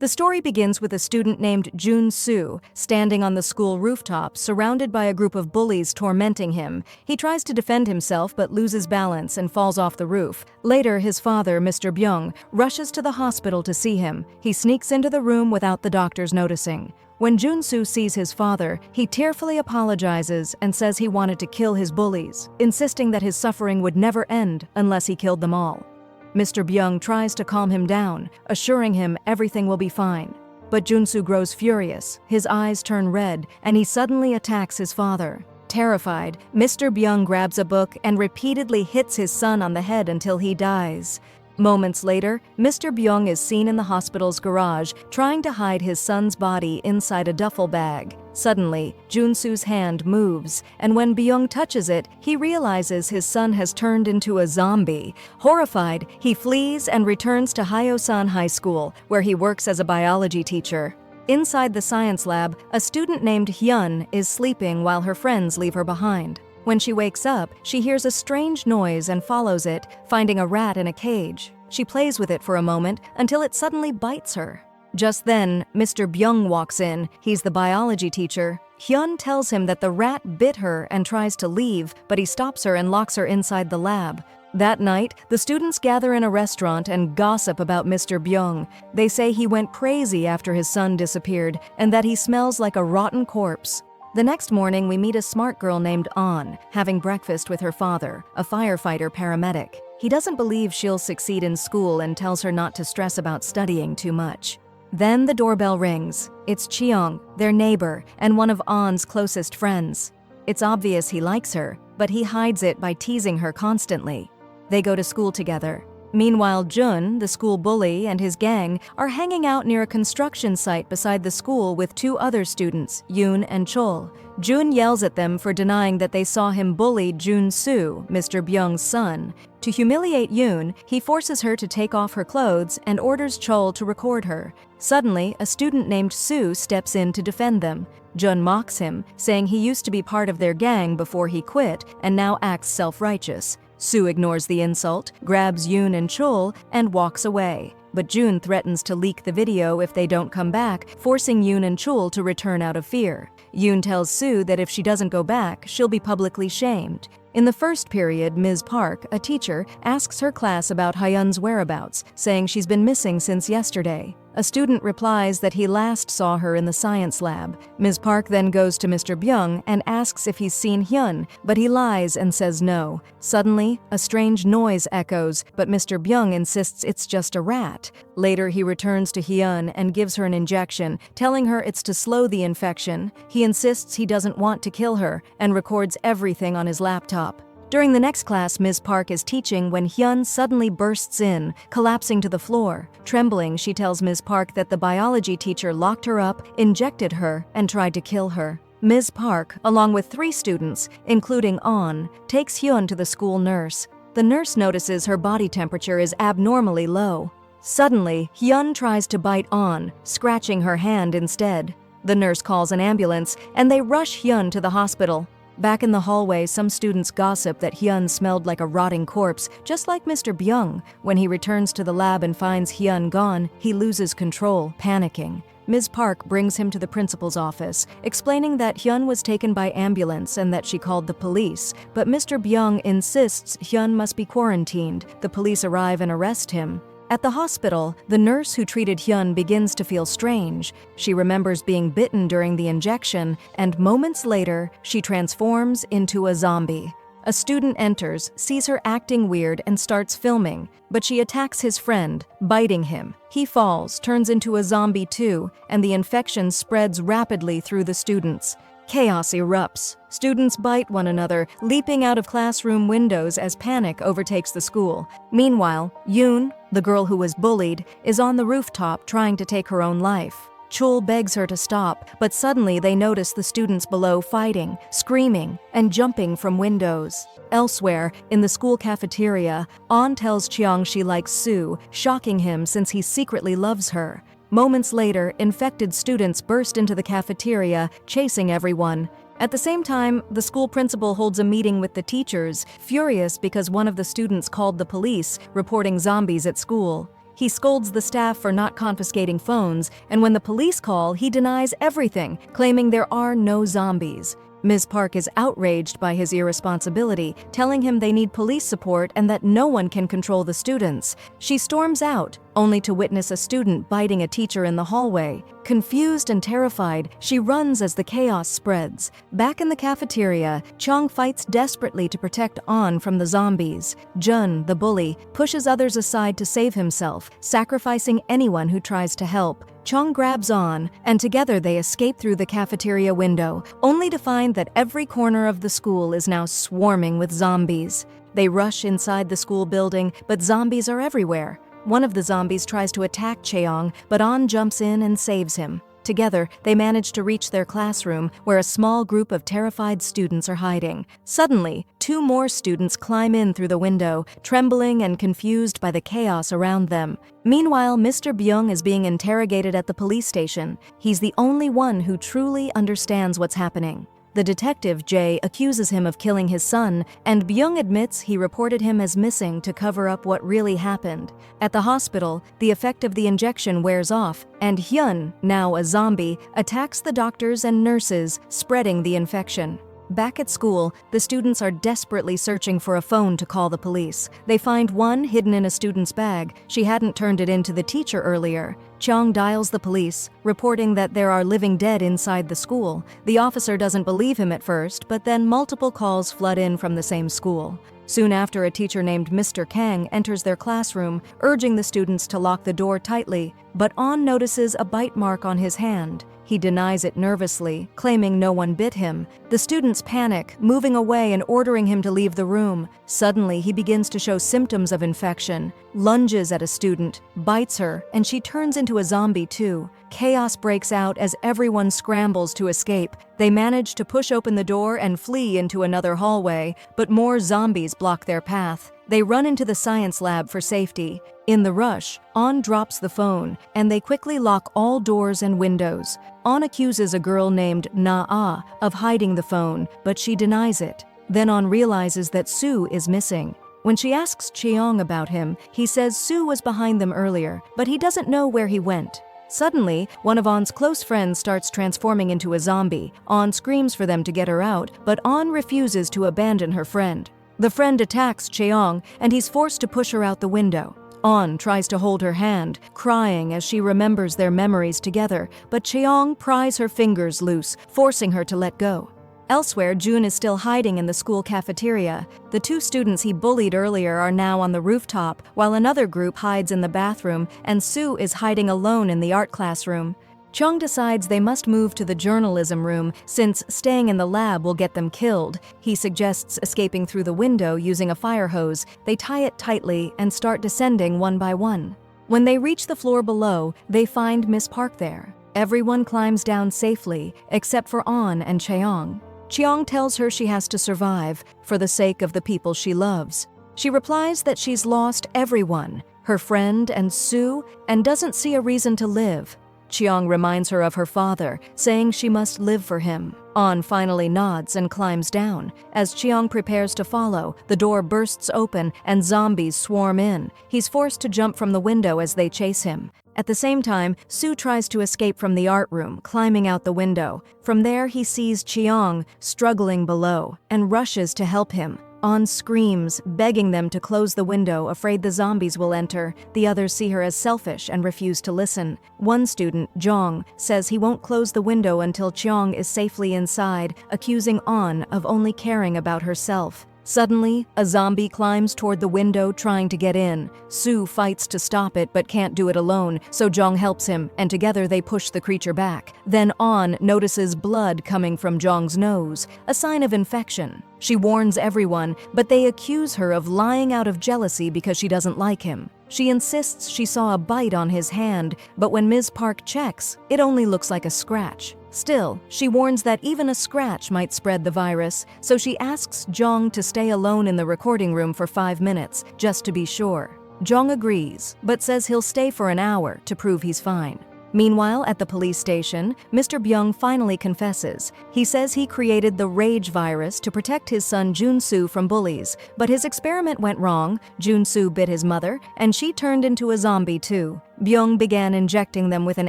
The story begins with a student named Jun-soo standing on the school rooftop, surrounded by a group of bullies tormenting him. He tries to defend himself but loses balance and falls off the roof. Later, his father, Mr. Byung, rushes to the hospital to see him. He sneaks into the room without the doctors noticing. When Jun-soo sees his father, he tearfully apologizes and says he wanted to kill his bullies, insisting that his suffering would never end unless he killed them all. Mr. Byung tries to calm him down, assuring him everything will be fine. But Jun-soo grows furious, his eyes turn red, and he suddenly attacks his father. Terrified, Mr. Byung grabs a book and repeatedly hits his son on the head until he dies. Moments later, Mr. Byung is seen in the hospital's garage trying to hide his son's body inside a duffel bag. Suddenly, Jun-soo's hand moves, and when Byung touches it, he realizes his son has turned into a zombie. Horrified, he flees and returns to Hyosan High School, where he works as a biology teacher. Inside the science lab, a student named Hyun is sleeping while her friends leave her behind. When she wakes up, she hears a strange noise and follows it, finding a rat in a cage. She plays with it for a moment until it suddenly bites her. Just then, Mr. Byung walks in. He's the biology teacher. Hyun tells him that the rat bit her and tries to leave, but he stops her and locks her inside the lab. That night, the students gather in a restaurant and gossip about Mr. Byung. They say he went crazy after his son disappeared and that he smells like a rotten corpse. The next morning, we meet a smart girl named An, having breakfast with her father, a firefighter paramedic. He doesn't believe she'll succeed in school and tells her not to stress about studying too much. Then the doorbell rings. It's Cheong, their neighbor, and one of An's closest friends. It's obvious he likes her, but he hides it by teasing her constantly. They go to school together. Meanwhile, Jun, the school bully, and his gang are hanging out near a construction site beside the school with two other students, Yoon and Chol. Jun yells at them for denying that they saw him bully Jun-soo, Mr. Byung's son. To humiliate Yoon, he forces her to take off her clothes and orders Chol to record her. Suddenly, a student named Soo steps in to defend them. Jun mocks him, saying he used to be part of their gang before he quit and now acts self-righteous. Soo ignores the insult, grabs Yoon and Chol, and walks away. But Jun threatens to leak the video if they don't come back, forcing Yoon and Chol to return out of fear. Yoon tells Soo that if she doesn't go back, she'll be publicly shamed. In the first period, Ms. Park, a teacher, asks her class about Hyun's whereabouts, saying she's been missing since yesterday. A student replies that he last saw her in the science lab. Ms. Park then goes to Mr. Byung and asks if he's seen Hyun, but he lies and says no. Suddenly, a strange noise echoes, but Mr. Byung insists it's just a rat. Later, he returns to Hyun and gives her an injection, telling her it's to slow the infection. He insists he doesn't want to kill her and records everything on his laptop. During the next class Ms. Park is teaching when Hyun suddenly bursts in, collapsing to the floor. Trembling, she tells Ms. Park that the biology teacher locked her up, injected her, and tried to kill her. Ms. Park, along with 3 students, including An, takes Hyun to the school nurse. The nurse notices her body temperature is abnormally low. Suddenly, Hyun tries to bite An, scratching her hand instead. The nurse calls an ambulance, and they rush Hyun to the hospital. Back in the hallway, some students gossip that Hyun smelled like a rotting corpse, just like Mr. Byung. When he returns to the lab and finds Hyun gone, he loses control, panicking. Ms. Park brings him to the principal's office, explaining that Hyun was taken by ambulance and that she called the police. But Mr. Byung insists Hyun must be quarantined. The police arrive and arrest him. At the hospital, the nurse who treated Hyun begins to feel strange. She remembers being bitten during the injection, and moments later, she transforms into a zombie. A student enters, sees her acting weird, and starts filming, but she attacks his friend, biting him. He falls, turns into a zombie too, and the infection spreads rapidly through the students. Chaos erupts. Students bite one another, leaping out of classroom windows as panic overtakes the school. Meanwhile, Yoon, the girl who was bullied, is on the rooftop trying to take her own life. Chul begs her to stop, but suddenly they notice the students below fighting, screaming, and jumping from windows. Elsewhere, in the school cafeteria, An tells Cheong she likes Soo, shocking him since he secretly loves her. Moments later, infected students burst into the cafeteria, chasing everyone. At the same time, the school principal holds a meeting with the teachers, furious because one of the students called the police, reporting zombies at school. He scolds the staff for not confiscating phones, and when the police call, he denies everything, claiming there are no zombies. Ms. Park is outraged by his irresponsibility, telling him they need police support and that no one can control the students. She storms out, only to witness a student biting a teacher in the hallway. Confused and terrified, she runs as the chaos spreads. Back in the cafeteria, Chong fights desperately to protect An from the zombies. Jun, the bully, pushes others aside to save himself, sacrificing anyone who tries to help. Chong grabs An, and together they escape through the cafeteria window, only to find that every corner of the school is now swarming with zombies. They rush inside the school building, but zombies are everywhere. One of the zombies tries to attack Cheong, but An jumps in and saves him. Together, they manage to reach their classroom, where a small group of terrified students are hiding. Suddenly, 2 more students climb in through the window, trembling and confused by the chaos around them. Meanwhile, Mr. Byung is being interrogated at the police station. He's the only one who truly understands what's happening. The detective, Jae, accuses him of killing his son, and Byung admits he reported him as missing to cover up what really happened. At the hospital, the effect of the injection wears off, and Hyun, now a zombie, attacks the doctors and nurses, spreading the infection. Back at school, the students are desperately searching for a phone to call the police. They find one hidden in a student's bag. She hadn't turned it in to the teacher earlier. Cheong dials the police, reporting that there are living dead inside the school. The officer doesn't believe him at first, but then multiple calls flood in from the same school. Soon after, a teacher named Mr. Kang enters their classroom, urging the students to lock the door tightly, but An notices a bite mark on his hand. He denies it nervously, claiming no one bit him. The students panic, moving away and ordering him to leave the room. Suddenly, he begins to show symptoms of infection, lunges at a student, bites her, and she turns into a zombie too. Chaos breaks out as everyone scrambles to escape. They manage to push open the door and flee into another hallway, but more zombies block their path. They run into the science lab for safety. In the rush, An drops the phone, and they quickly lock all doors and windows. An accuses a girl named Na-ah of hiding the phone, but she denies it. Then An realizes that Soo is missing. When she asks Cheong about him, he says Soo was behind them earlier, but he doesn't know where he went. Suddenly, one of An's close friends starts transforming into a zombie. An screams for them to get her out, but An refuses to abandon her friend. The friend attacks Cheong, and he's forced to push her out the window. An tries to hold her hand, crying as she remembers their memories together, but Cheong pries her fingers loose, forcing her to let go. Elsewhere, Jun is still hiding in the school cafeteria. The 2 students he bullied earlier are now on the rooftop, while another group hides in the bathroom, and Soo is hiding alone in the art classroom. Chung decides they must move to the journalism room since staying in the lab will get them killed. He suggests escaping through the window using a fire hose. They tie it tightly and start descending one by one. When they reach the floor below, they find Miss Park there. Everyone climbs down safely, except for An and Cheong. Cheong tells her she has to survive for the sake of the people she loves. She replies that she's lost everyone, her friend and Soo, and doesn't see a reason to live. Cheong reminds her of her father, saying she must live for him. An finally nods and climbs down. As Cheong prepares to follow, the door bursts open and zombies swarm in. He's forced to jump from the window as they chase him. At the same time, Soo tries to escape from the art room, climbing out the window. From there, he sees Cheong struggling below and rushes to help him. An screams, begging them to close the window, afraid the zombies will enter. The others see her as selfish and refuse to listen. One student, Jong, says he won't close the window until Cheong is safely inside, accusing An of only caring about herself. Suddenly, a zombie climbs toward the window trying to get in. Soo fights to stop it but can't do it alone, so Jong helps him, and together they push the creature back. Then An notices blood coming from Jong's nose, a sign of infection. She warns everyone, but they accuse her of lying out of jealousy because she doesn't like him. She insists she saw a bite on his hand, but when Ms. Park checks, it only looks like a scratch. Still, she warns that even a scratch might spread the virus, so she asks Jong to stay alone in the recording room for 5 minutes, just to be sure. Jong agrees, but says he'll stay for an hour to prove he's fine. Meanwhile, at the police station, Mr. Byung finally confesses. He says he created the rage virus to protect his son Jun-soo from bullies, but his experiment went wrong. Jun-soo bit his mother, and she turned into a zombie too. Byung began injecting them with an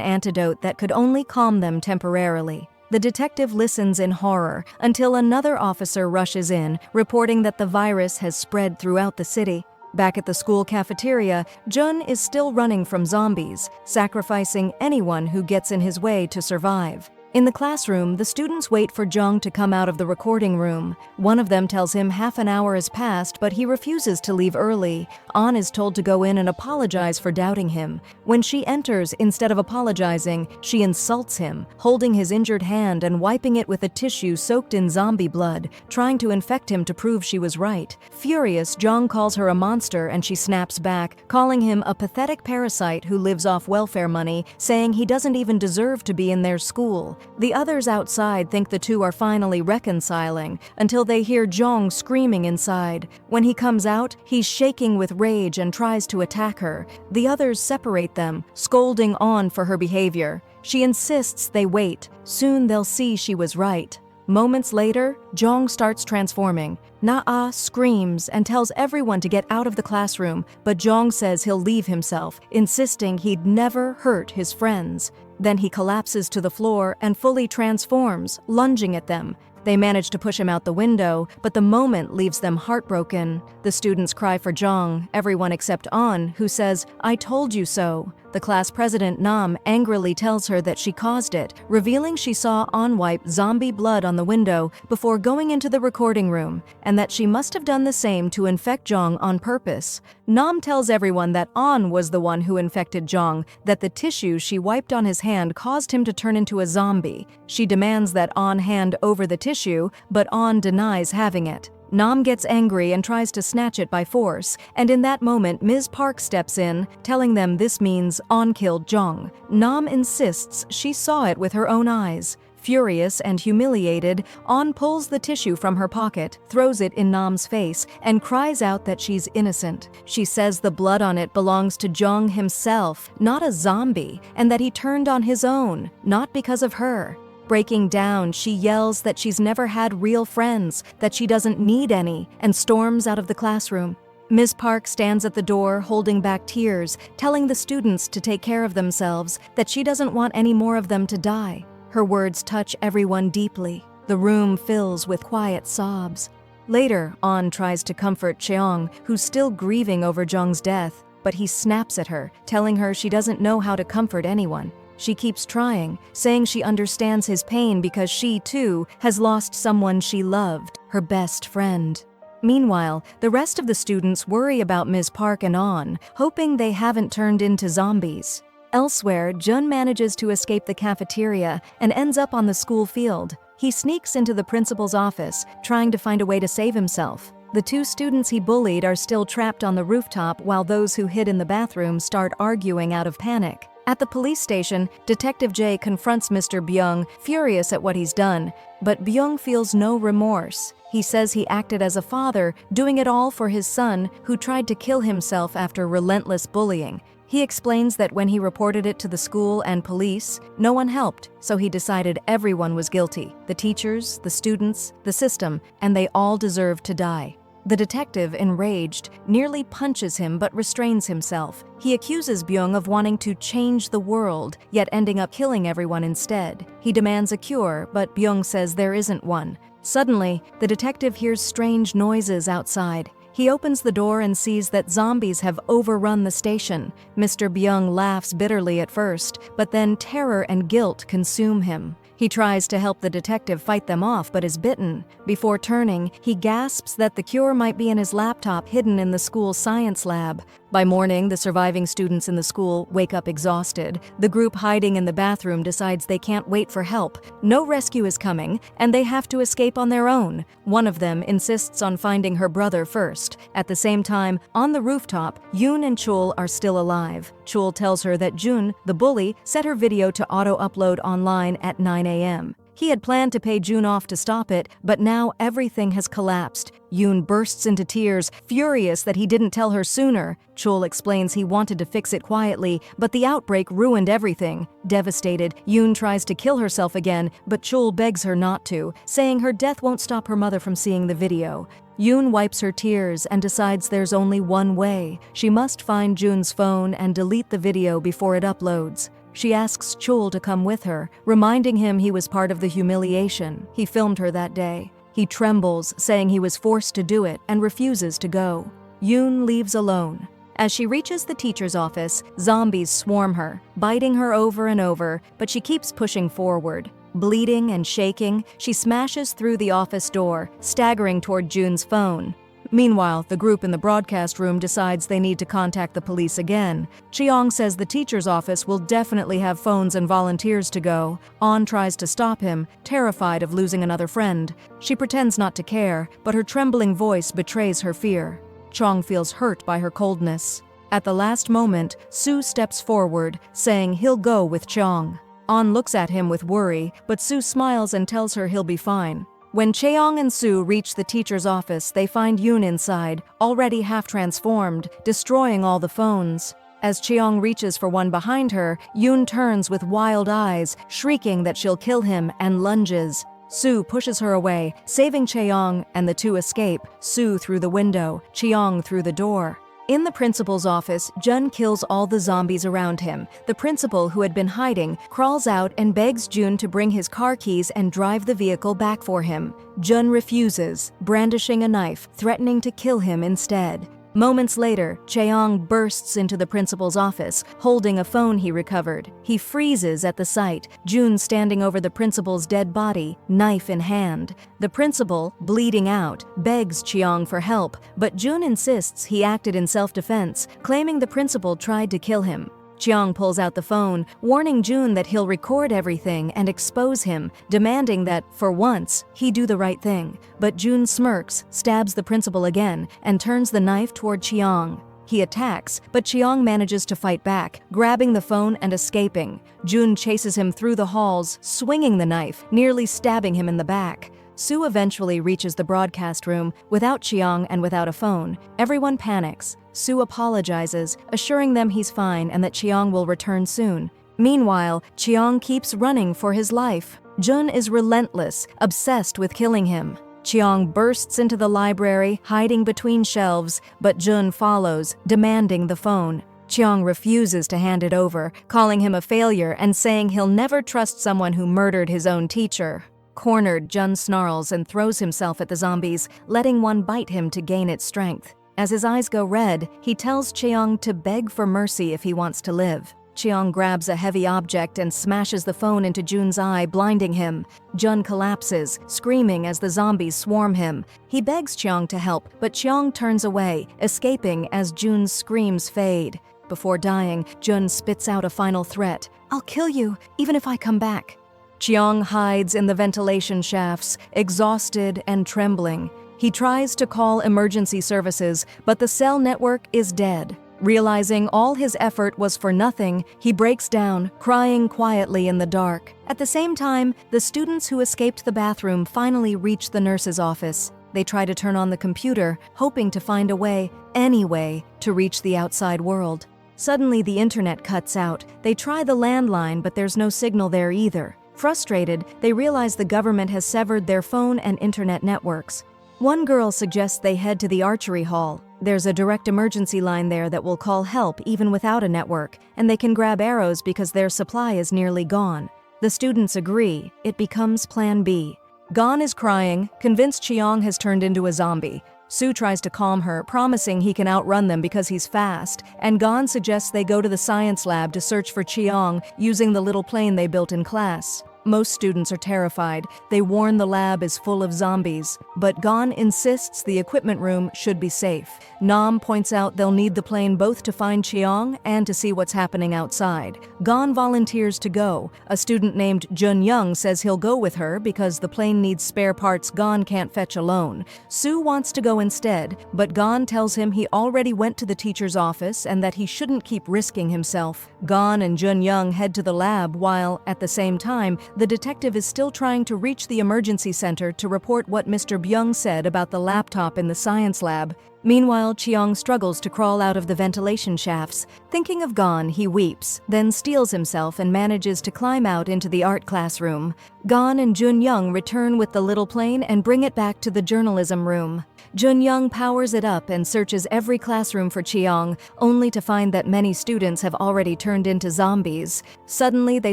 antidote that could only calm them temporarily. The detective listens in horror until another officer rushes in, reporting that the virus has spread throughout the city. Back at the school cafeteria, Jun is still running from zombies, sacrificing anyone who gets in his way to survive. In the classroom, the students wait for Jung to come out of the recording room. One of them tells him half an hour has passed, but he refuses to leave early. An is told to go in and apologize for doubting him. When she enters, instead of apologizing, she insults him, holding his injured hand and wiping it with a tissue soaked in zombie blood, trying to infect him to prove she was right. Furious, Jung calls her a monster and she snaps back, calling him a pathetic parasite who lives off welfare money, saying he doesn't even deserve to be in their school. The others outside think the two are finally reconciling until they hear Jong screaming inside. When he comes out, he's shaking with rage and tries to attack her. The others separate them, scolding An for her behavior. She insists they wait. Soon they'll see she was right. Moments later, Jong starts transforming. Na-ah screams and tells everyone to get out of the classroom, but Jong says he'll leave himself, insisting he'd never hurt his friends. Then he collapses to the floor and fully transforms, lunging at them. They manage to push him out the window, but the moment leaves them heartbroken. The students cry for Jong, everyone except An, who says, "I told you so." The class president, Nam, angrily tells her that she caused it, revealing she saw An wipe zombie blood on the window before going into the recording room, and that she must have done the same to infect Jong on purpose. Nam tells everyone that An was the one who infected Jong, that the tissue she wiped on his hand caused him to turn into a zombie. She demands that An hand over the tissue, but An denies having it. Nam gets angry and tries to snatch it by force, and in that moment Ms. Park steps in, telling them this means An killed Jong. Nam insists she saw it with her own eyes. Furious and humiliated, An pulls the tissue from her pocket, throws it in Nam's face, and cries out that she's innocent. She says the blood on it belongs to Jong himself, not a zombie, and that he turned on his own, not because of her. Breaking down, she yells that she's never had real friends, that she doesn't need any, and storms out of the classroom. Ms. Park stands at the door holding back tears, telling the students to take care of themselves, that she doesn't want any more of them to die. Her words touch everyone deeply. The room fills with quiet sobs. Later, An tries to comfort Cheong, who's still grieving over Jong's death, but he snaps at her, telling her she doesn't know how to comfort anyone. She keeps trying, saying she understands his pain because she, too, has lost someone she loved, her best friend. Meanwhile, the rest of the students worry about Ms. Park and An, hoping they haven't turned into zombies. Elsewhere, Jun manages to escape the cafeteria and ends up on the school field. He sneaks into the principal's office, trying to find a way to save himself. The two students he bullied are still trapped on the rooftop while those who hid in the bathroom start arguing out of panic. At the police station, Detective Jae confronts Mr. Byung, furious at what he's done, but Byung feels no remorse. He says he acted as a father, doing it all for his son, who tried to kill himself after relentless bullying. He explains that when he reported it to the school and police, no one helped, so he decided everyone was guilty: the teachers, the students, the system, and they all deserved to die. The detective, enraged, nearly punches him but restrains himself. He accuses Byung of wanting to change the world, yet ending up killing everyone instead. He demands a cure, but Byung says there isn't one. Suddenly, the detective hears strange noises outside. He opens the door and sees that zombies have overrun the station. Mr. Byung laughs bitterly at first, but then terror and guilt consume him. He tries to help the detective fight them off but is bitten. Before turning, he gasps that the cure might be in his laptop hidden in the school's science lab. By morning, the surviving students in the school wake up exhausted. The group hiding in the bathroom decides they can't wait for help. No rescue is coming, and they have to escape on their own. One of them insists on finding her brother first. At the same time, on the rooftop, Yoon and Chul are still alive. Chul tells her that Jun, the bully, set her video to auto-upload online at 9 a.m. He had planned to pay June off to stop it, but now everything has collapsed. Yoon bursts into tears, furious that he didn't tell her sooner. Chul explains he wanted to fix it quietly, but the outbreak ruined everything. Devastated, Yoon tries to kill herself again, but Chul begs her not to, saying her death won't stop her mother from seeing the video. Yoon wipes her tears and decides there's only one way. She must find Jun's phone and delete the video before it uploads. She asks Chul to come with her, reminding him he was part of the humiliation. He filmed her that day. He trembles, saying he was forced to do it, and refuses to go. Yoon leaves alone. As she reaches the teacher's office, zombies swarm her, biting her over and over, but she keeps pushing forward. Bleeding and shaking, she smashes through the office door, staggering toward Jun's phone. Meanwhile, the group in the broadcast room decides they need to contact the police again. Cheong says the teacher's office will definitely have phones and volunteers to go. An tries to stop him, terrified of losing another friend. She pretends not to care, but her trembling voice betrays her fear. Chong feels hurt by her coldness. At the last moment, Soo steps forward, saying he'll go with Cheong. An looks at him with worry, but Soo smiles and tells her he'll be fine. When Cheong and Soo reach the teacher's office, they find Yoon inside, already half-transformed, destroying all the phones. As Cheong reaches for one behind her, Yoon turns with wild eyes, shrieking that she'll kill him, and lunges. Soo pushes her away, saving Cheong, and the two escape, Soo through the window, Cheong through the door. In the principal's office, Jun kills all the zombies around him. The principal, who had been hiding, crawls out and begs Jun to bring his car keys and drive the vehicle back for him. Jun refuses, brandishing a knife, threatening to kill him instead. Moments later, Cheong bursts into the principal's office, holding a phone he recovered. He freezes at the sight, Jun standing over the principal's dead body, knife in hand. The principal, bleeding out, begs Cheong for help, but Jun insists he acted in self-defense, claiming the principal tried to kill him. Cheong pulls out the phone, warning Jun that he'll record everything and expose him, demanding that, for once, he do the right thing. But Jun smirks, stabs the principal again, and turns the knife toward Cheong. He attacks, but Cheong manages to fight back, grabbing the phone and escaping. Jun chases him through the halls, swinging the knife, nearly stabbing him in the back. Soo eventually reaches the broadcast room, without Cheong and without a phone. Everyone panics. Soo apologizes, assuring them he's fine and that Cheong will return soon. Meanwhile, Cheong keeps running for his life. Jun is relentless, obsessed with killing him. Cheong bursts into the library, hiding between shelves, but Jun follows, demanding the phone. Cheong refuses to hand it over, calling him a failure and saying he'll never trust someone who murdered his own teacher. Cornered, Jun snarls and throws himself at the zombies, letting one bite him to gain its strength. As his eyes go red, he tells Cheong to beg for mercy if he wants to live. Cheong grabs a heavy object and smashes the phone into Jun's eye, blinding him. Jun collapses, screaming as the zombies swarm him. He begs Cheong to help, but Cheong turns away, escaping as Jun's screams fade. Before dying, Jun spits out a final threat. "I'll kill you, even if I come back." Cheong hides in the ventilation shafts, exhausted and trembling. He tries to call emergency services, but the cell network is dead. Realizing all his effort was for nothing, he breaks down, crying quietly in the dark. At the same time, the students who escaped the bathroom finally reach the nurse's office. They try to turn on the computer, hoping to find a way, any way, to reach the outside world. Suddenly, the internet cuts out. They try the landline, but there's no signal there either. Frustrated, they realize the government has severed their phone and internet networks. One girl suggests they head to the archery hall. There's a direct emergency line there that will call help even without a network, and they can grab arrows because their supply is nearly gone. The students agree. It becomes Plan B. Gon is crying, convinced Cheong has turned into a zombie. Soo tries to calm her, promising he can outrun them because he's fast, and Gon suggests they go to the science lab to search for Cheong using the little plane they built in class. Most students are terrified. They warn the lab is full of zombies, but Gon insists the equipment room should be safe. Nam points out they'll need the plane both to find Cheong and to see what's happening outside. Gon volunteers to go. A student named Jun Young says he'll go with her because the plane needs spare parts Gon can't fetch alone. Soo wants to go instead, but Gon tells him he already went to the teacher's office and that he shouldn't keep risking himself. Gon and Jun Young head to the lab while, at the same time, the detective is still trying to reach the emergency center to report what Mr. Byung said about the laptop in the science lab. Meanwhile, Cheong struggles to crawl out of the ventilation shafts. Thinking of Gon, he weeps, then steels himself and manages to climb out into the art classroom. Gon and Jun Young return with the little plane and bring it back to the journalism room. Jun Young powers it up and searches every classroom for Cheong, only to find that many students have already turned into zombies. Suddenly, they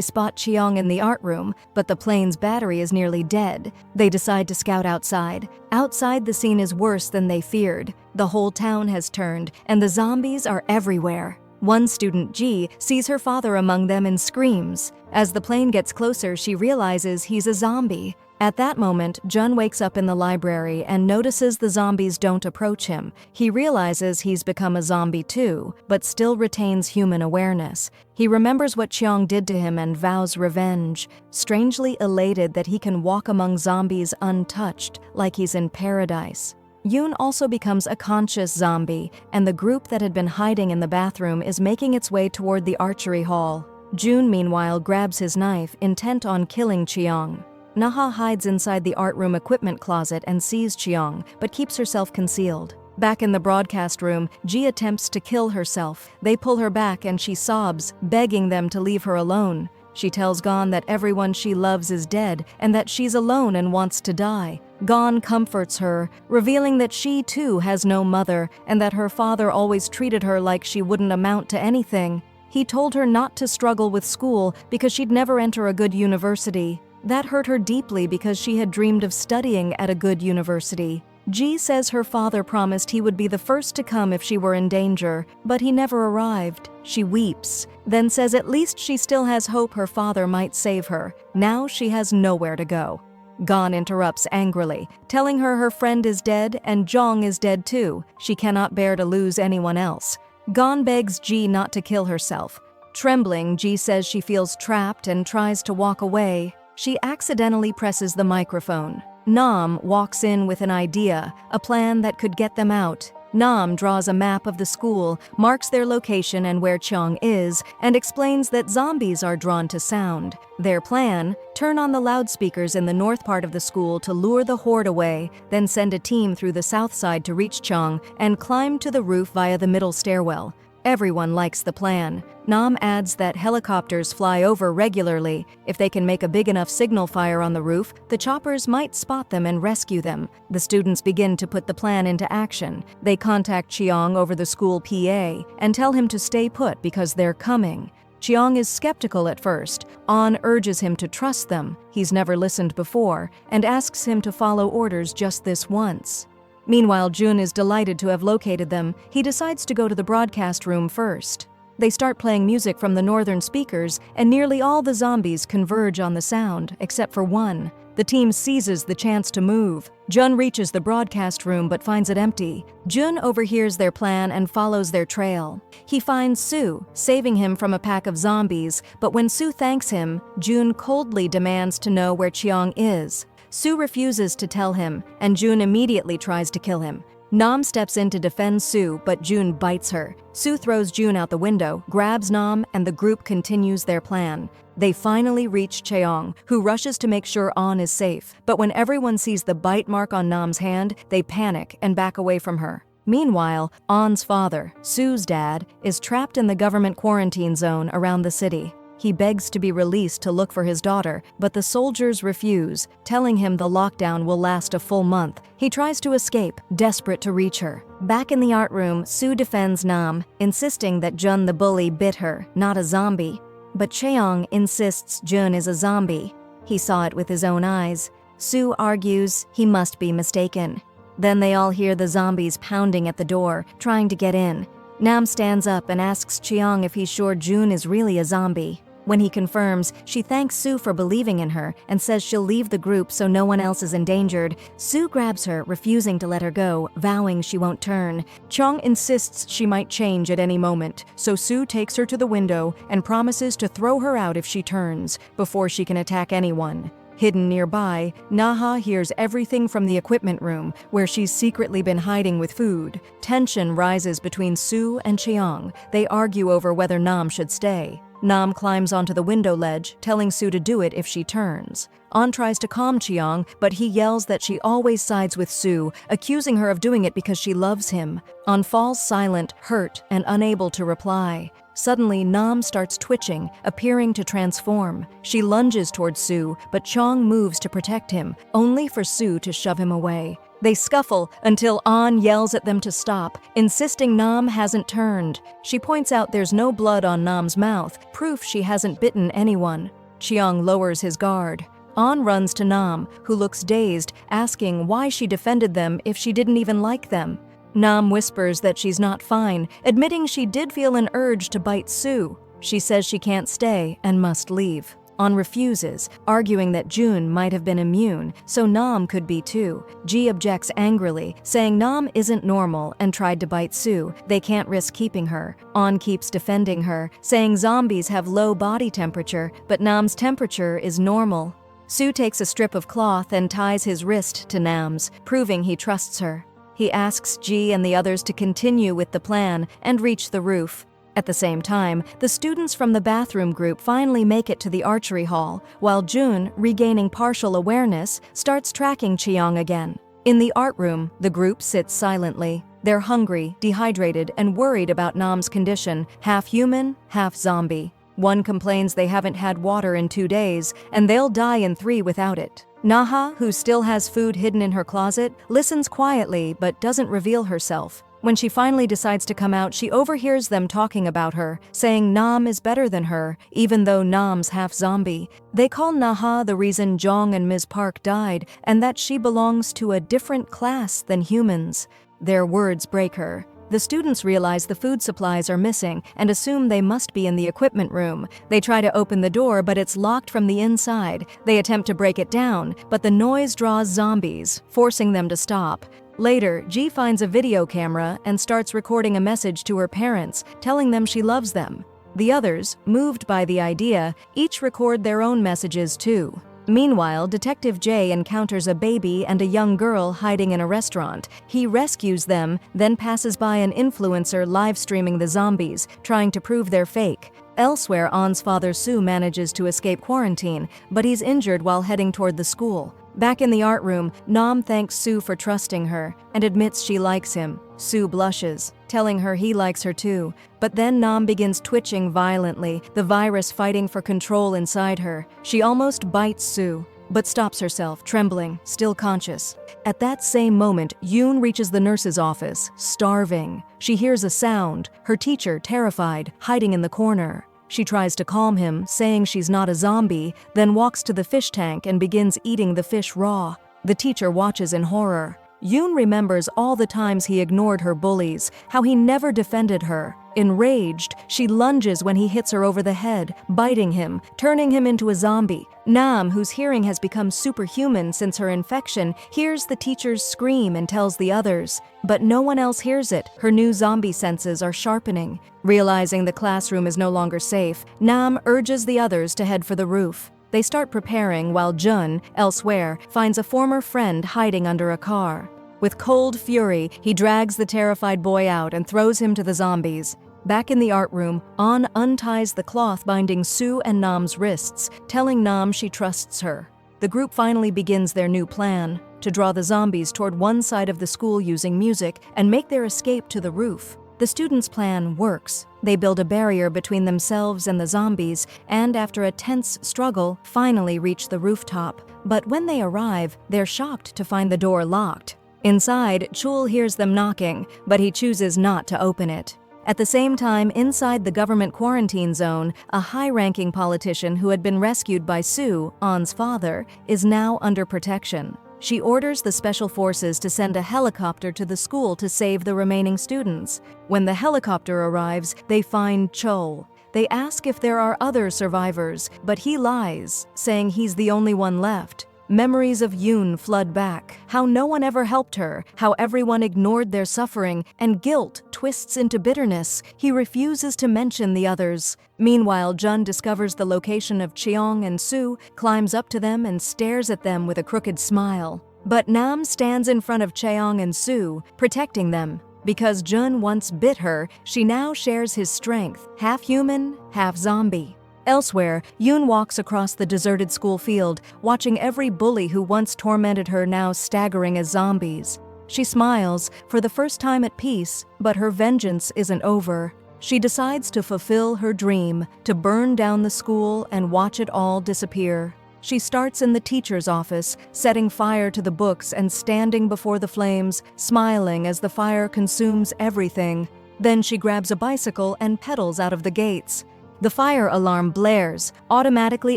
spot Cheong in the art room, but the plane's battery is nearly dead. They decide to scout outside. Outside, the scene is worse than they feared. The whole town has turned, and the zombies are everywhere. One student, Ji, sees her father among them and screams. As the plane gets closer, she realizes he's a zombie. At that moment, Jun wakes up in the library and notices the zombies don't approach him. He realizes he's become a zombie too, but still retains human awareness. He remembers what Cheong did to him and vows revenge, strangely elated that he can walk among zombies untouched, like he's in paradise. Yoon also becomes a conscious zombie, and the group that had been hiding in the bathroom is making its way toward the archery hall. Jun, meanwhile, grabs his knife, intent on killing Cheong. Naha hides inside the art room equipment closet and sees Cheong, but keeps herself concealed. Back in the broadcast room, Ji attempts to kill herself. They pull her back and she sobs, begging them to leave her alone. She tells Gon that everyone she loves is dead and that she's alone and wants to die. Gon comforts her, revealing that she too has no mother and that her father always treated her like she wouldn't amount to anything. He told her not to struggle with school because she'd never enter a good university. That hurt her deeply because she had dreamed of studying at a good university. Ji says her father promised he would be the first to come if she were in danger, but he never arrived. She weeps, then says at least she still has hope her father might save her. Now she has nowhere to go. Gon interrupts angrily, telling her her friend is dead and Jong is dead too. She cannot bear to lose anyone else. Gon begs Ji not to kill herself. Trembling, Ji says she feels trapped and tries to walk away. She accidentally presses the microphone. Nam walks in with an idea, a plan that could get them out. Nam draws a map of the school, marks their location and where Cheong is, and explains that zombies are drawn to sound. Their plan: turn on the loudspeakers in the north part of the school to lure the horde away, then send a team through the south side to reach Cheong and climb to the roof via the middle stairwell. Everyone likes the plan. Nam adds that helicopters fly over regularly. If they can make a big enough signal fire on the roof, the choppers might spot them and rescue them. The students begin to put the plan into action. They contact Cheong over the school PA and tell him to stay put because they're coming. Cheong is skeptical at first. An urges him to trust them. He's never listened before and asks him to follow orders just this once. Meanwhile, Jun is delighted to have located them. He decides to go to the broadcast room first. They start playing music from the northern speakers, and nearly all the zombies converge on the sound, except for one. The team seizes the chance to move. Jun reaches the broadcast room but finds it empty. Jun overhears their plan and follows their trail. He finds Sue, saving him from a pack of zombies, but when Sue thanks him, Jun coldly demands to know where Cheong is. Sue refuses to tell him, and Jun immediately tries to kill him. Nam steps in to defend Sue, but Jun bites her. Sue throws Jun out the window, grabs Nam, and the group continues their plan. They finally reach Cheong, who rushes to make sure An is safe. But when everyone sees the bite mark on Nam's hand, they panic and back away from her. Meanwhile, An's father, Sue's dad, is trapped in the government quarantine zone around the city. He begs to be released to look for his daughter, but the soldiers refuse, telling him the lockdown will last a full month. He tries to escape, desperate to reach her. Back in the art room, Sue defends Nam, insisting that Jun the bully bit her, not a zombie. But Cheong insists Jun is a zombie. He saw it with his own eyes. Sue argues he must be mistaken. Then they all hear the zombies pounding at the door, trying to get in. Nam stands up and asks Cheong if he's sure Jun is really a zombie. When he confirms, she thanks Sue for believing in her and says she'll leave the group so no one else is endangered. Sue grabs her, refusing to let her go, vowing she won't turn. Cheong insists she might change at any moment, so Sue takes her to the window and promises to throw her out if she turns, before she can attack anyone. Hidden nearby, Naha hears everything from the equipment room, where she's secretly been hiding with food. Tension rises between Sue and Cheong. They argue over whether Nam should stay. Nam climbs onto the window ledge, telling Sue to do it if she turns. An tries to calm Cheong, but he yells that she always sides with Sue, accusing her of doing it because she loves him. An falls silent, hurt, and unable to reply. Suddenly, Nam starts twitching, appearing to transform. She lunges towards Sue, but Cheong moves to protect him, only for Sue to shove him away. They scuffle until An yells at them to stop, insisting Nam hasn't turned. She points out there's no blood on Nam's mouth, proof she hasn't bitten anyone. Cheong lowers his guard. An runs to Nam, who looks dazed, asking why she defended them if she didn't even like them. Nam whispers that she's not fine, admitting she did feel an urge to bite Sue. She says she can't stay and must leave. An refuses, arguing that June might have been immune, so Nam could be too. Ji objects angrily, saying Nam isn't normal and tried to bite Sue. They can't risk keeping her. An keeps defending her, saying zombies have low body temperature, but Nam's temperature is normal. Sue takes a strip of cloth and ties his wrist to Nam's, proving he trusts her. He asks Ji and the others to continue with the plan and reach the roof. At the same time, the students from the bathroom group finally make it to the archery hall, while June, regaining partial awareness, starts tracking Cheong again. In the art room, the group sits silently. They're hungry, dehydrated, and worried about Nam's condition, half human, half zombie. One complains they haven't had water in 2 days, and they'll die in 3 without it. Naha, who still has food hidden in her closet, listens quietly but doesn't reveal herself. When she finally decides to come out, she overhears them talking about her, saying Nam is better than her, even though Nam's half zombie. They call Naha the reason Jong and Ms. Park died, and that she belongs to a different class than humans. Their words break her. The students realize the food supplies are missing and assume they must be in the equipment room. They try to open the door, but it's locked from the inside. They attempt to break it down, but the noise draws zombies, forcing them to stop. Later, Ji finds a video camera and starts recording a message to her parents, telling them she loves them. The others, moved by the idea, each record their own messages too. Meanwhile, Detective J encounters a baby and a young girl hiding in a restaurant. He rescues them, then passes by an influencer live streaming the zombies, trying to prove they're fake. Elsewhere, An's father Sue manages to escape quarantine, but he's injured while heading toward the school. Back in the art room, Nam thanks Sue for trusting her and admits she likes him. Sue blushes, telling her he likes her too. But then Nam begins twitching violently, the virus fighting for control inside her. She almost bites Sue, but stops herself, trembling, still conscious. At that same moment, Yoon reaches the nurse's office, starving. She hears a sound, her teacher, terrified, hiding in the corner. She tries to calm him, saying she's not a zombie, then walks to the fish tank and begins eating the fish raw. The teacher watches in horror. Yoon remembers all the times he ignored her bullies, how he never defended her. Enraged, she lunges when he hits her over the head, biting him, turning him into a zombie. Nam, whose hearing has become superhuman since her infection, hears the teacher's scream and tells the others. But no one else hears it. Her new zombie senses are sharpening. Realizing the classroom is no longer safe, Nam urges the others to head for the roof. They start preparing while Jun, elsewhere, finds a former friend hiding under a car. With cold fury, he drags the terrified boy out and throws him to the zombies. Back in the art room, An unties the cloth binding Sue and Nam's wrists, telling Nam she trusts her. The group finally begins their new plan, to draw the zombies toward one side of the school using music and make their escape to the roof. The students' plan works. They build a barrier between themselves and the zombies, and after a tense struggle, finally reach the rooftop. But when they arrive, they're shocked to find the door locked. Inside, Chul hears them knocking, but he chooses not to open it. At the same time, inside the government quarantine zone, a high-ranking politician who had been rescued by Sue, An's father, is now under protection. She orders the special forces to send a helicopter to the school to save the remaining students. When the helicopter arrives, they find Chol. They ask if there are other survivors, but he lies, saying he's the only one left. Memories of Yoon flood back, how no one ever helped her, how everyone ignored their suffering, and guilt twists into bitterness. He refuses to mention the others. Meanwhile, Jun discovers the location of Cheong and Sue, climbs up to them and stares at them with a crooked smile. But Nam stands in front of Cheong and Sue, protecting them. Because Jun once bit her, she now shares his strength, half human, half zombie. Elsewhere, Yoon walks across the deserted school field, watching every bully who once tormented her now staggering as zombies. She smiles, for the first time at peace, but her vengeance isn't over. She decides to fulfill her dream, to burn down the school and watch it all disappear. She starts in the teacher's office, setting fire to the books and standing before the flames, smiling as the fire consumes everything. Then she grabs a bicycle and pedals out of the gates. The fire alarm blares, automatically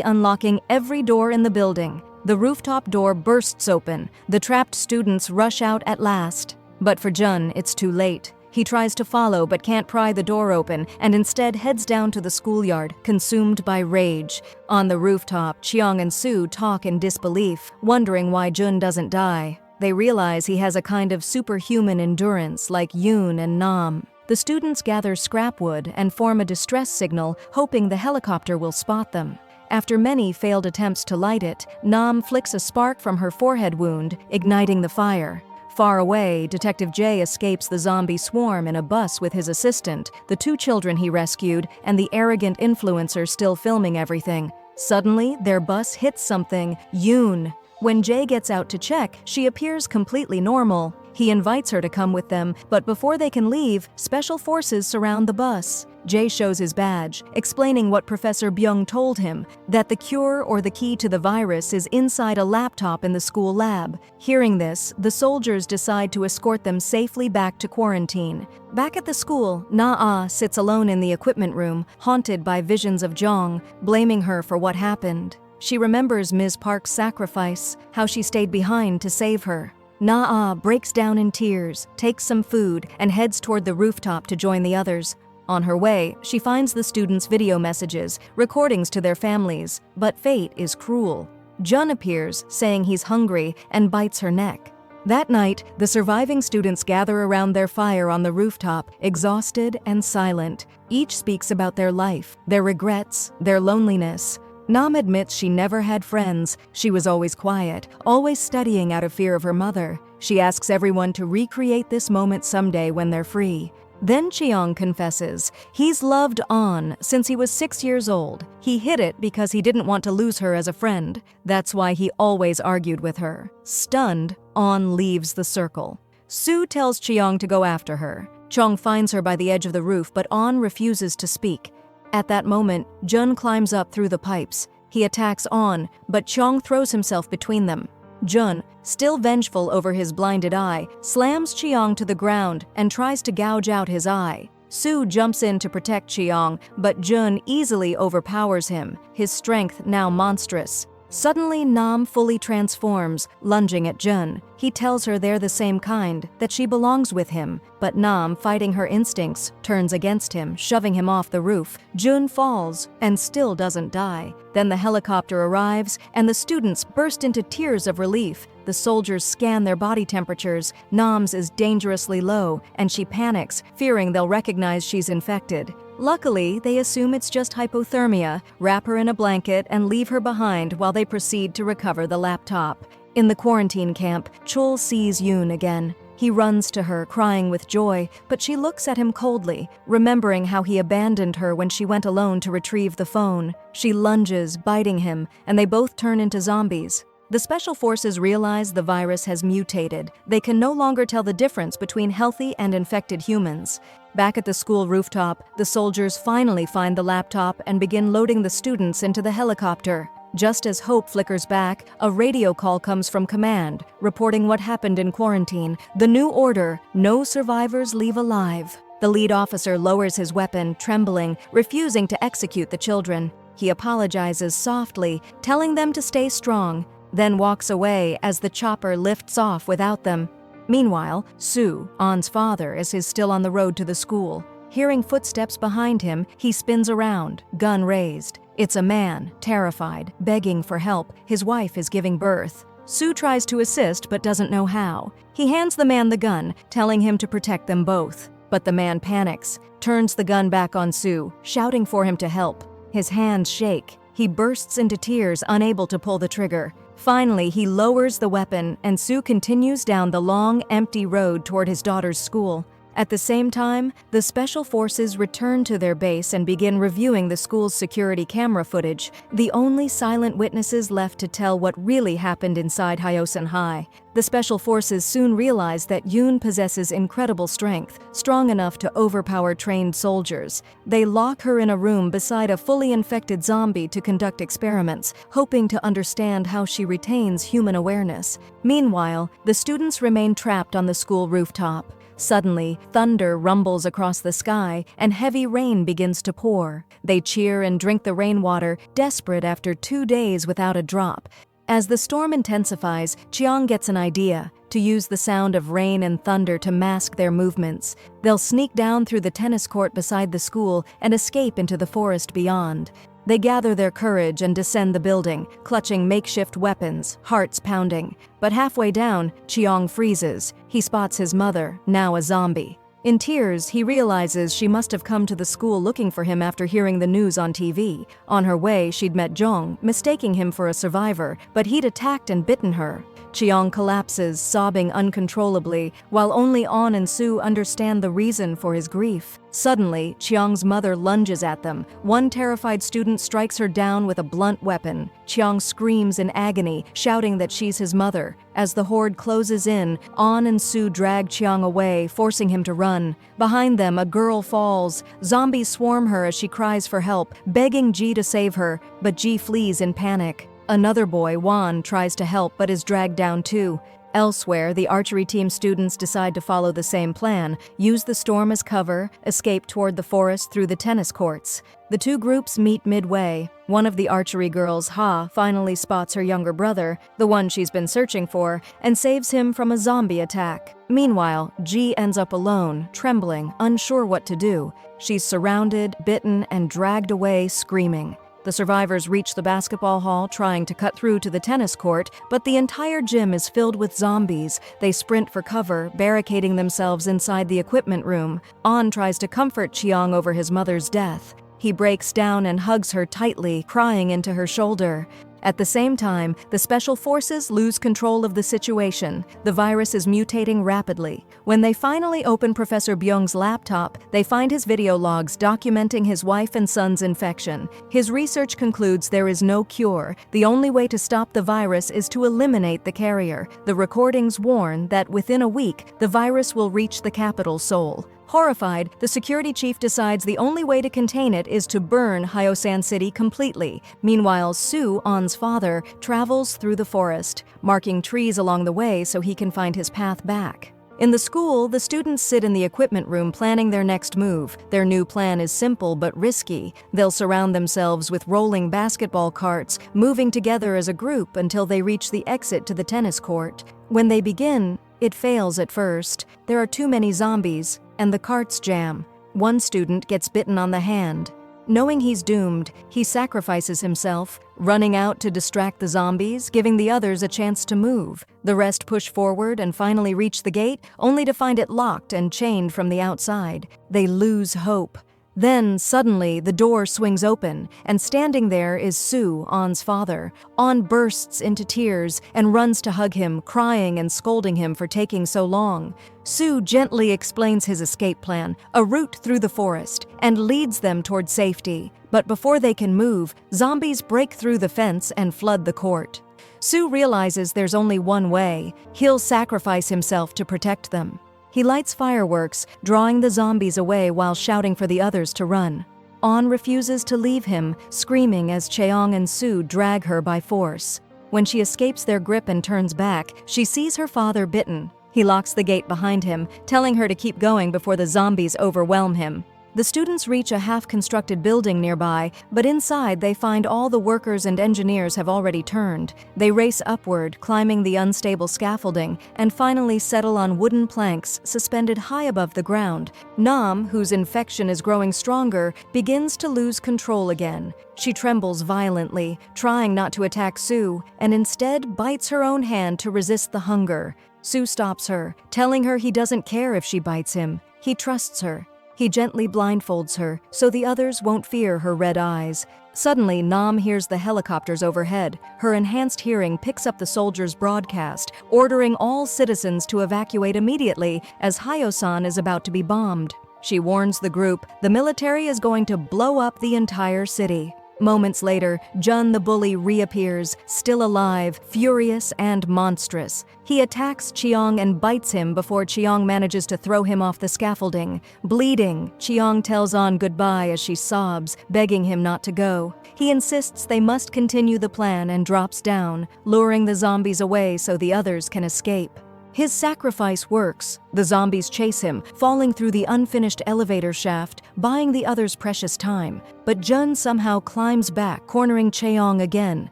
unlocking every door in the building. The rooftop door bursts open. The trapped students rush out at last. But for Jun, it's too late. He tries to follow but can't pry the door open and instead heads down to the schoolyard, consumed by rage. On the rooftop, Cheong and Soo talk in disbelief, wondering why Jun doesn't die. They realize he has a kind of superhuman endurance like Yoon and Nam. The students gather scrap wood and form a distress signal, hoping the helicopter will spot them. After many failed attempts to light it, Nam flicks a spark from her forehead wound, igniting the fire. Far away, Detective J escapes the zombie swarm in a bus with his assistant, the 2 children he rescued, and the arrogant influencer still filming everything. Suddenly, their bus hits something, Yoon. When Jay gets out to check, she appears completely normal. He invites her to come with them, but before they can leave, special forces surround the bus. Jay shows his badge, explaining what Professor Byung told him, that the cure or the key to the virus is inside a laptop in the school lab. Hearing this, the soldiers decide to escort them safely back to quarantine. Back at the school, Na-ah sits alone in the equipment room, haunted by visions of Jong, blaming her for what happened. She remembers Ms. Park's sacrifice, how she stayed behind to save her. Na-ah breaks down in tears, takes some food, and heads toward the rooftop to join the others. On her way, she finds the students' video messages, recordings to their families, but fate is cruel. Jun appears, saying he's hungry, and bites her neck. That night, the surviving students gather around their fire on the rooftop, exhausted and silent. Each speaks about their life, their regrets, their loneliness. Nam admits she never had friends. She was always quiet, always studying out of fear of her mother. She asks everyone to recreate this moment someday when they're free. Then Cheong confesses he's loved On since he was 6 years old. He hid it because he didn't want to lose her as a friend. That's why he always argued with her. Stunned, On leaves the circle. Soo tells Cheong to go after her. Chong finds her by the edge of the roof, but On refuses to speak. At that moment, Jun climbs up through the pipes. He attacks On, but Chong throws himself between them. Jun, still vengeful over his blinded eye, slams Cheong to the ground and tries to gouge out his eye. Soo jumps in to protect Cheong, but Jun easily overpowers him, his strength now monstrous. Suddenly, Nam fully transforms, lunging at Jun. He tells her they're the same kind, that she belongs with him. But Nam, fighting her instincts, turns against him, shoving him off the roof. Jun falls, and still doesn't die. Then the helicopter arrives, and the students burst into tears of relief. The soldiers scan their body temperatures. Nam's is dangerously low, and she panics, fearing they'll recognize she's infected. Luckily, they assume it's just hypothermia, wrap her in a blanket, and leave her behind while they proceed to recover the laptop. In the quarantine camp, Chul sees Yoon again. He runs to her, crying with joy, but she looks at him coldly, remembering how he abandoned her when she went alone to retrieve the phone. She lunges, biting him, and they both turn into zombies. The special forces realize the virus has mutated. They can no longer tell the difference between healthy and infected humans. Back at the school rooftop, the soldiers finally find the laptop and begin loading the students into the helicopter. Just as hope flickers back, a radio call comes from command, reporting what happened in quarantine. The new order: no survivors leave alive. The lead officer lowers his weapon, trembling, refusing to execute the children. He apologizes softly, telling them to stay strong, then walks away as the chopper lifts off without them. Meanwhile, Soo, On's father, is still on the road to the school. Hearing footsteps behind him, he spins around, gun raised. It's a man, terrified, begging for help. His wife is giving birth. Soo tries to assist but doesn't know how. He hands the man the gun, telling him to protect them both. But the man panics, turns the gun back on Soo, shouting for him to help. His hands shake. He bursts into tears, unable to pull the trigger. Finally, he lowers the weapon, and Soo continues down the long, empty road toward his daughter's school. At the same time, the special forces return to their base and begin reviewing the school's security camera footage, the only silent witnesses left to tell what really happened inside Hyosan High. The special forces soon realize that Yoon possesses incredible strength, strong enough to overpower trained soldiers. They lock her in a room beside a fully infected zombie to conduct experiments, hoping to understand how she retains human awareness. Meanwhile, the students remain trapped on the school rooftop. Suddenly, thunder rumbles across the sky and heavy rain begins to pour. They cheer and drink the rainwater, desperate after 2 days without a drop. As the storm intensifies, Cheong gets an idea: to use the sound of rain and thunder to mask their movements. They'll sneak down through the tennis court beside the school and escape into the forest beyond. They gather their courage and descend the building, clutching makeshift weapons, hearts pounding. But halfway down, Cheong freezes. He spots his mother, now a zombie. In tears, he realizes she must have come to the school looking for him after hearing the news on TV. On her way, she'd met Jong, mistaking him for a survivor, but he'd attacked and bitten her. Cheong collapses, sobbing uncontrollably, while only An and Soo understand the reason for his grief. Suddenly, Cheong's mother lunges at them. One terrified student strikes her down with a blunt weapon. Cheong screams in agony, shouting that she's his mother. As the horde closes in, An and Soo drag Cheong away, forcing him to run. Behind them, a girl falls. Zombies swarm her as she cries for help, begging Ji to save her, but Ji flees in panic. Another boy, Wan, tries to help but is dragged down too. Elsewhere, the archery team students decide to follow the same plan, use the storm as cover, escape toward the forest through the tennis courts. The two groups meet midway. One of the archery girls, Ha, finally spots her younger brother, the one she's been searching for, and saves him from a zombie attack. Meanwhile, Ji ends up alone, trembling, unsure what to do. She's surrounded, bitten, and dragged away, screaming. The survivors reach the basketball hall, trying to cut through to the tennis court, but the entire gym is filled with zombies. They sprint for cover, barricading themselves inside the equipment room. An tries to comfort Cheong over his mother's death. He breaks down and hugs her tightly, crying into her shoulder. At the same time, the special forces lose control of the situation. The virus is mutating rapidly. When they finally open Professor Byung's laptop, they find his video logs documenting his wife and son's infection. His research concludes there is no cure. The only way to stop the virus is to eliminate the carrier. The recordings warn that within a week, the virus will reach the capital, Seoul. Horrified, the security chief decides the only way to contain it is to burn Hyosan City completely. Meanwhile, Soo, An's father, travels through the forest, marking trees along the way so he can find his path back. In the school, the students sit in the equipment room planning their next move. Their new plan is simple but risky. They'll surround themselves with rolling basketball carts, moving together as a group until they reach the exit to the tennis court. When they begin, it fails at first. There are too many zombies, and the carts jam. One student gets bitten on the hand. Knowing he's doomed, he sacrifices himself, running out to distract the zombies, giving the others a chance to move. The rest push forward and finally reach the gate, only to find it locked and chained from the outside. They lose hope. Then, suddenly, the door swings open, and standing there is Soo, An's father. An bursts into tears and runs to hug him, crying and scolding him for taking so long. Soo gently explains his escape plan, a route through the forest, and leads them toward safety. But before they can move, zombies break through the fence and flood the court. Soo realizes there's only one way. He'll sacrifice himself to protect them. He lights fireworks, drawing the zombies away while shouting for the others to run. An refuses to leave him, screaming as Cheong and Soo drag her by force. When she escapes their grip and turns back, she sees her father bitten. He locks the gate behind him, telling her to keep going before the zombies overwhelm him. The students reach a half-constructed building nearby, but inside they find all the workers and engineers have already turned. They race upward, climbing the unstable scaffolding, and finally settle on wooden planks suspended high above the ground. Nam, whose infection is growing stronger, begins to lose control again. She trembles violently, trying not to attack Soo, and instead bites her own hand to resist the hunger. Soo stops her, telling her he doesn't care if she bites him. He trusts her. He gently blindfolds her, so the others won't fear her red eyes. Suddenly, Nam hears the helicopters overhead. Her enhanced hearing picks up the soldiers' broadcast, ordering all citizens to evacuate immediately as Hyosan is about to be bombed. She warns the group the military is going to blow up the entire city. Moments later, Jun the bully reappears, still alive, furious, and monstrous. He attacks Cheong and bites him before Cheong manages to throw him off the scaffolding. Bleeding, Cheong tells On goodbye as she sobs, begging him not to go. He insists they must continue the plan and drops down, luring the zombies away so the others can escape. His sacrifice works. The zombies chase him, falling through the unfinished elevator shaft, buying the others precious time. But Jun somehow climbs back, cornering Cheong again.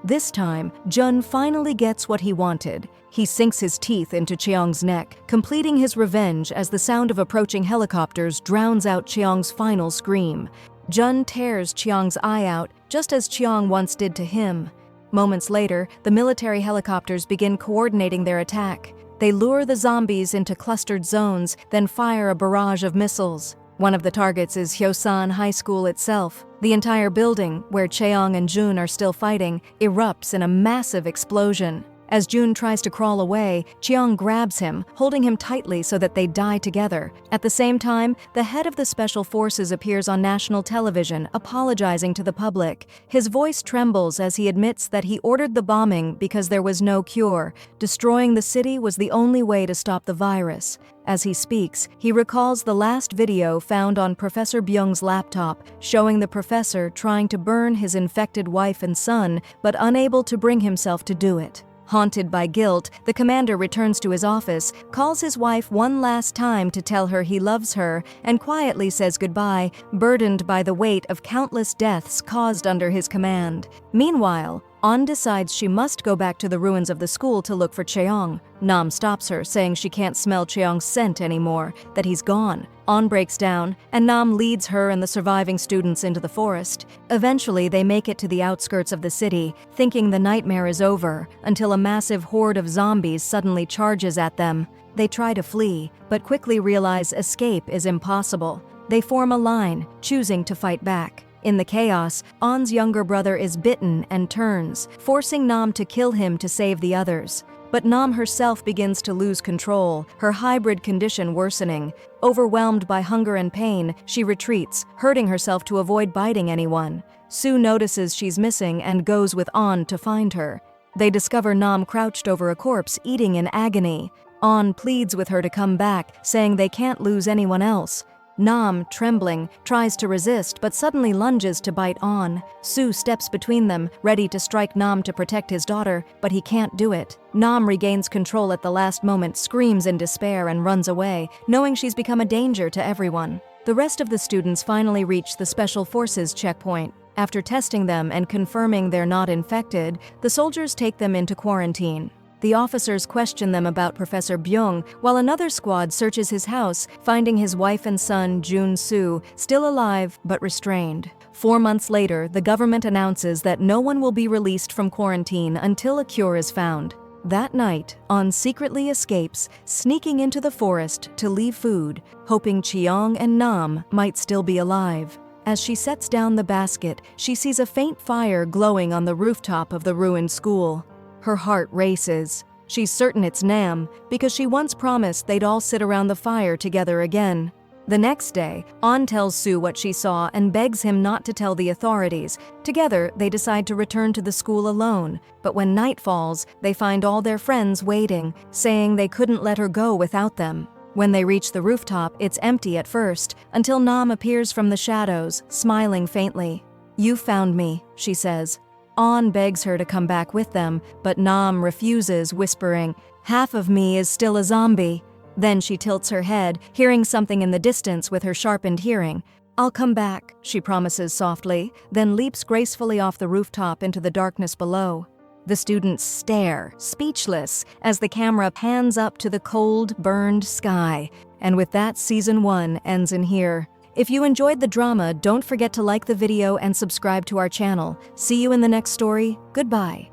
This time, Jun finally gets what he wanted. He sinks his teeth into Cheong's neck, completing his revenge as the sound of approaching helicopters drowns out Cheong's final scream. Jun tears Cheong's eye out, just as Cheong once did to him. Moments later, the military helicopters begin coordinating their attack. They lure the zombies into clustered zones, then fire a barrage of missiles. One of the targets is Hyosan High School itself. The entire building, where Cheong and Jun are still fighting, erupts in a massive explosion. As Jun tries to crawl away, Cheong grabs him, holding him tightly so that they die together. At the same time, the head of the Special Forces appears on national television, apologizing to the public. His voice trembles as he admits that he ordered the bombing because there was no cure. Destroying the city was the only way to stop the virus. As he speaks, he recalls the last video found on Professor Byung's laptop, showing the professor trying to burn his infected wife and son, but unable to bring himself to do it. Haunted by guilt, the commander returns to his office, calls his wife one last time to tell her he loves her, and quietly says goodbye, burdened by the weight of countless deaths caused under his command. Meanwhile, On decides she must go back to the ruins of the school to look for Cheong. Nam stops her, saying she can't smell Cheong's scent anymore, that he's gone. On breaks down, and Nam leads her and the surviving students into the forest. Eventually, they make it to the outskirts of the city, thinking the nightmare is over, until a massive horde of zombies suddenly charges at them. They try to flee, but quickly realize escape is impossible. They form a line, choosing to fight back. In the chaos, On's younger brother is bitten and turns, forcing Nam to kill him to save the others. But Nam herself begins to lose control, her hybrid condition worsening. Overwhelmed by hunger and pain, she retreats, hurting herself to avoid biting anyone. Sue notices she's missing and goes with On to find her. They discover Nam crouched over a corpse, eating in agony. On pleads with her to come back, saying they can't lose anyone else. Nam, trembling, tries to resist but suddenly lunges to bite On. Sue steps between them, ready to strike Nam to protect his daughter, but he can't do it. Nam regains control at the last moment, screams in despair and runs away, knowing she's become a danger to everyone. The rest of the students finally reach the Special Forces checkpoint. After testing them and confirming they're not infected, the soldiers take them into quarantine. The officers question them about Professor Byung, while another squad searches his house, finding his wife and son, Jun Soo, still alive but restrained. 4 months later, the government announces that no one will be released from quarantine until a cure is found. That night, On secretly escapes, sneaking into the forest to leave food, hoping Cheong and Nam might still be alive. As she sets down the basket, she sees a faint fire glowing on the rooftop of the ruined school. Her heart races. She's certain it's Nam, because she once promised they'd all sit around the fire together again. The next day, On tells Sue what she saw and begs him not to tell the authorities. Together, they decide to return to the school alone, but when night falls, they find all their friends waiting, saying they couldn't let her go without them. When they reach the rooftop, it's empty at first, until Nam appears from the shadows, smiling faintly. "You found me," she says. On begs her to come back with them, but Nam refuses, whispering, "Half of me is still a zombie." Then she tilts her head, hearing something in the distance with her sharpened hearing. "I'll come back," she promises softly, then leaps gracefully off the rooftop into the darkness below. The students stare, speechless, as the camera pans up to the cold, burned sky. And with that, Season 1 ends in here. If you enjoyed the drama, don't forget to like the video and subscribe to our channel. See you in the next story. Goodbye.